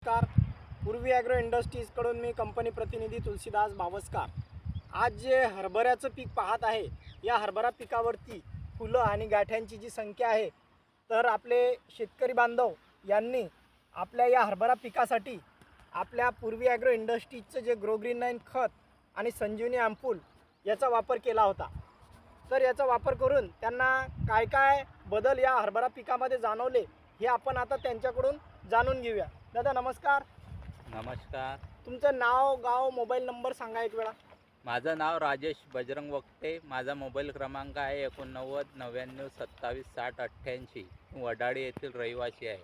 नमस्कार. पूर्वी ॲग्रो इंडस्ट्रीजकडून मी कंपनी प्रतिनिधी तुलसीदास भावस्कर. आज जे हरभऱ्याचं पीक पाहत आहे, या हरभरा पिकावरती फुलं आणि गाठ्यांची जी संख्या आहे, तर आपले शेतकरी बांधव यांनी आपल्या या हरभरा पिकासाठी आपल्या पूर्वी ॲग्रो इंडस्ट्रीजचं जे ग्रोग्रीन 9 खत आणि संजीवनी अँपूल याचा वापर केला होता. तर याचा वापर करून त्यांना काय काय बदल या हरभरा पिकामध्ये जाणवले हे आपण आता त्यांच्याकडून जाणून घेऊया. दादा नमस्कार. नमस्कार. तुमचं नाव, गाव, मोबाईल नंबर सांगा एक वेळा. माझं नाव राजेश बजरंग वक्ते. माझा मोबाईल क्रमांक आहे 89 99 27 60 88. वडाळी येथील रहिवासी आहे.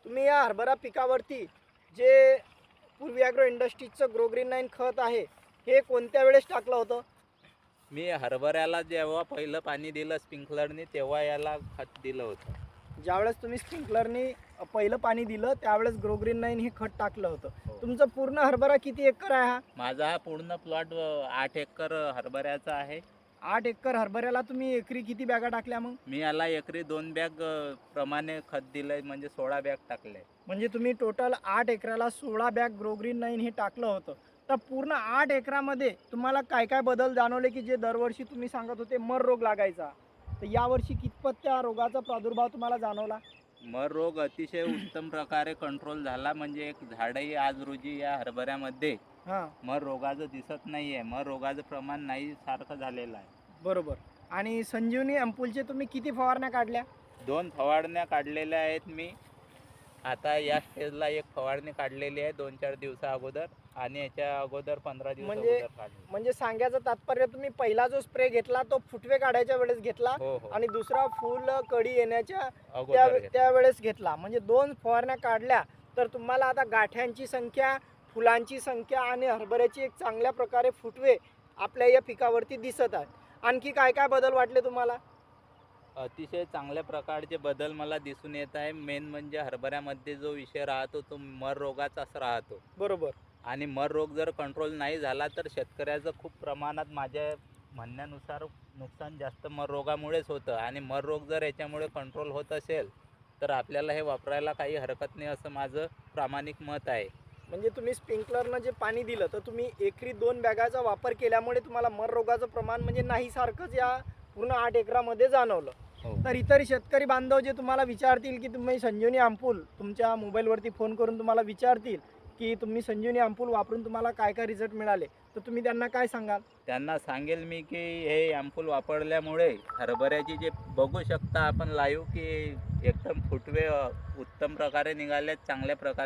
तुम्ही या हरभरा पिकावरती जे पूर्वी ॲग्रो इंडस्ट्रीजचं ग्रोग्रीन 9 खत आहे हे कोणत्या वेळेस टाकलं होतं? मी हरभऱ्याला जेव्हा पहिलं पाणी दिलं स्प्रिंकलरनी तेव्हा याला खत दिलं होतं. ज्यावेळेस तुम्ही स्प्रिंकलरनी पहिलं पाणी दिलं त्यावेळेस ग्रोग्रीन 9 हे खत टाकलं होतं. तुमचं पूर्ण हरभरा किती एकर आहे हा? माझा हा पूर्ण प्लॉट 8 एकर हरभऱ्याचा आहे. 8 एकर हरभऱ्याला तुम्ही एकरी किती बॅगा टाकल्या मग? मी याला एकरी 2 बॅग प्रमाणे खत दिलंय, म्हणजे 16 बॅग टाकले. म्हणजे तुम्ही टोटल 8 एकराला 16 बॅग ग्रोग्रीन 9 हे टाकलं होतं. तर पूर्ण 8 एकरामध्ये तुम्हाला काय काय बदल जाणवले की जे दरवर्षी तुम्ही सांगत होते मर रोग लागायचा, तर यावर्षी कितपत त्या रोगाचा प्रादुर्भाव तुम्हाला जाणवला? मर रोग अतिशय उत्तम प्रकारे कंट्रोल झाला. म्हणजे एक झाडही आज रोजी या हरभऱ्यामध्ये मर रोगाचं दिसत नाही आहे. मर रोगाचं प्रमाण नाही सारखं झालेलं आहे. बरोबर. आणि संजीवनी अँपूलचे तुम्ही किती फवारण्या काढल्या? 2 फवारण्या काढलेल्या आहेत मी. आता या स्टेजला एक फवारणी काढलेली आहे 2-4 दिवसा अगोदर, आणि याच्या अगोदर 15 दिवस अगोदर काढली. म्हणजे सांगायचं तात्पर्य तुम्ही पहिला जो स्प्रे घेतला तो फुटवे काढायच्या वेळेस घेतला हो. आणि दुसरा फुल कडी येण्याच्या अगोदर त्यावेळेस घेतला. म्हणजे 2 फवारण्या काढल्या. तर तुम्हाला आता गाठ्यांची संख्या, फुलांची संख्या आणि हरभऱ्याची एक चांगल्या प्रकारे फुटवे आपल्या या पिकावरती दिसत आहेत. आणखी काय काय बदल वाटले तुम्हाला? अतिशय चांगल्या प्रकारचे बदल मला दिसून येत आहे. मेन म्हणजे हरभऱ्यामध्ये जो विषय राहतो तो मर रोगाचाच राहतो. बरोबर. आणि मर रोग जर कंट्रोल नाही झाला तर शेतकऱ्याचं खूप प्रमाणात माझ्या म्हणण्यानुसार नुकसान जास्त मर रोगामुळेच होतं. आणि मर रोग जर याच्यामुळे कंट्रोल होत असेल तर आपल्याला हे वापरायला काही हरकत नाही, असं माझं प्रामाणिक मत आहे. म्हणजे तुम्ही स्प्रिंकलरनं जे पाणी दिलं तर तुम्ही एकरी 2 बॅगाचा वापर केल्यामुळे तुम्हाला मर रोगाचं प्रमाण म्हणजे नाही सारखंच या पूर्ण 8 एकरामध्ये जाणवलं. तर इतर शेतकरी बांधव जे तुम्हाला विचारतील की तुम्ही संजीवनी अँपूल तुमच्या मोबाईलवरती फोन करून तुम्हाला विचारतील की तुम्ही संजीवनी अँपूल वापरून तुम्हाला काय काय रिझल्ट मिळाले, तर तुम्ही त्यांना काय सांगाल? त्यांना सांगेल मी की हे अँपूल वापरल्यामुळे हरभऱ्याची जे बघू शकता आपण लाईव्ह की एकदम फुटवे उत्तम प्रकारे निघाले, चांगल्या प्रकारे